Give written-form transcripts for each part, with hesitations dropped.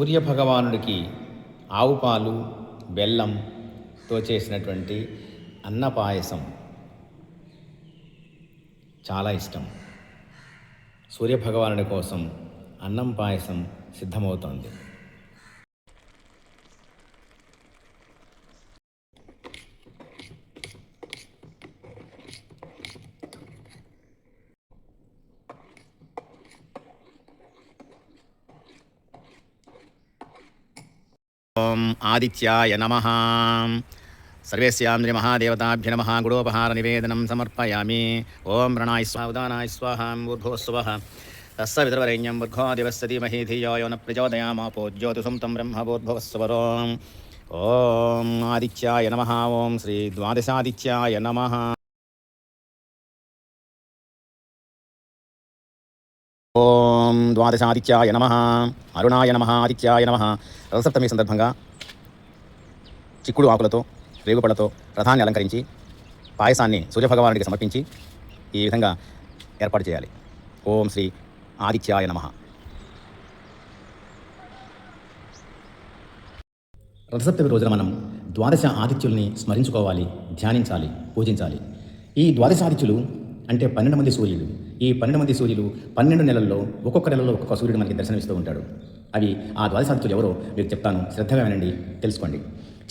సూర్యభగవానుడికి ఆవు పాలు బెల్లంతో చేసినటువంటి అన్న పాయసం చాలా ఇష్టం. సూర్యభగవానుడి కోసం అన్నం పాయసం సిద్ధమవుతోంది. ఓం ఆదిత్యాయ నమః. సర్వేస్యాంద్రి మహాదేవతాభ్య నమః. గుడోపహార నివేదనం సమర్పయామి. ఓం ప్రణాయ స్వాహ ఉదానాయ స్వాహ ఊర్ధ్వస్వః తస్య పితృవరేణ్యం భర్గో దేవస్య ధీమహి ధియో యో న ప్రచోదయామాపో జ్యోతిషం తం బ్రహ్మభూర్భువస్సువరో. ఓం ఆదిత్యాయ నమః. ఓం శ్రీ ద్వాదశాదిత్యాయ నమః. ఓం ద్వాదశాదిత్యాయ నమః. అరుణాయ నమః. ఆదిత్యాయ నమః. రథసప్తమి సందర్భంగా చిక్కుడు ఆకులతో రేగుపళ్ళతో రథాన్ని అలంకరించి పాయసాన్ని సూర్యభగవానుడికి సమర్పించి ఈ విధంగా ఏర్పాటు చేయాలి. ఓం శ్రీ ఆదిత్యాయ నమః. రథసప్తమి రోజున మనం ద్వాదశ ఆదిత్యుల్ని స్మరించుకోవాలి, ధ్యానించాలి, పూజించాలి. ఈ ద్వాదశాదిత్యులు అంటే 12 మంది సూర్యులు. ఈ 12 మంది సూర్యులు 12 నెలల్లో ఒక్కొక్క నెలలో ఒక్కొక్క సూర్యుడు మనకి దర్శనమిస్తూ ఉంటాడు. అవి ఆ ద్వాదశాదిత్యులు ఎవరో మీకు చెప్తాను, శ్రద్ధగా వినండి, తెలుసుకోండి.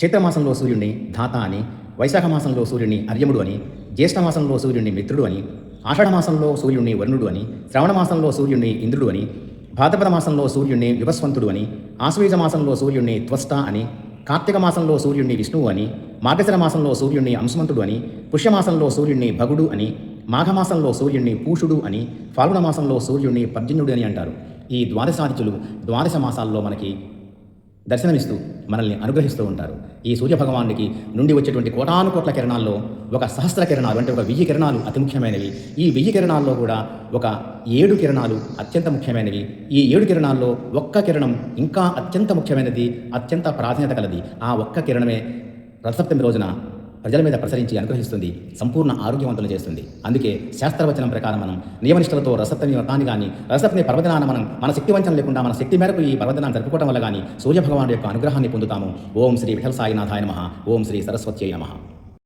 చైత్రమాసంలో సూర్యుడిని ధాత అని, వైశాఖ మాసంలో సూర్యుడిని అర్యముడు అని, జ్యేష్ఠ మాసంలో సూర్యుడిని మిత్రుడు అని, ఆషాఢ మాసంలో సూర్యుడిని వరుణుడు అని, శ్రవణ మాసంలో సూర్యుడిని ఇంద్రుడు అని, భాద్రపద మాసంలో సూర్యుడిని వివస్వంతుడు అని, ఆశ్వయుజ మాసంలో సూర్యుడిని త్వష్ట అని, కార్తీక మాసంలో సూర్యుడిని విష్ణువు అని, మార్గశిర మాసంలో సూర్యుడిని అంశుమంతుడు అని, పుష్యమాసంలో సూర్యుడిని భగుడు అని, మాఘమాసంలో సూర్యుడిని పూషుడు అని, ఫాల్గుణ మాసంలో సూర్యుడిని పర్జన్యుడు అని అంటారు. ఈ ద్వాదశాదిత్యులు ద్వాదశ మాసాల్లో మనకి దర్శనమిస్తూ మనల్ని అనుగ్రహిస్తూ ఉంటారు. ఈ సూర్యభగవానుడికి నుండి వచ్చేటువంటి కోటానుకోట్ల కిరణాల్లో ఒక సహస్ర కిరణాలు అంటే ఒక 1000 కిరణాలు అతి ముఖ్యమైనవి. ఈ 1000 కిరణాల్లో కూడా ఒక 7 కిరణాలు అత్యంత ముఖ్యమైనవి. ఈ 7 కిరణాల్లో ఒక్క కిరణం ఇంకా అత్యంత ముఖ్యమైనది, అత్యంత ప్రాధాన్యత కలది. ఆ ఒక్క కిరణమే రథసప్తమి రోజున ప్రజల మీద ప్రసరించి అనుగ్రహిస్తుంది, సంపూర్ణ ఆరోగ్యవంతులు చేస్తుంది. అందుకే శాస్త్రవచనం ప్రకారం మనం నియమనిష్టలతో రథసప్తమి వ్రతాన్ని కానీ రథసప్తమి పర్వదినాన్ని మనం మన శక్తి వంచన లేకుండా మన శక్తి మేరకు ఈ పర్వదినాన్ని జరుపుకోవడం వల్ల కానీ సూర్యభగవానుడి యొక్క అనుగ్రహాన్ని పొందుతాము. ఓం శ్రీ విఠల సాయినాథాయ నమః. ఓం శ్రీ సరస్వత్యై నమః.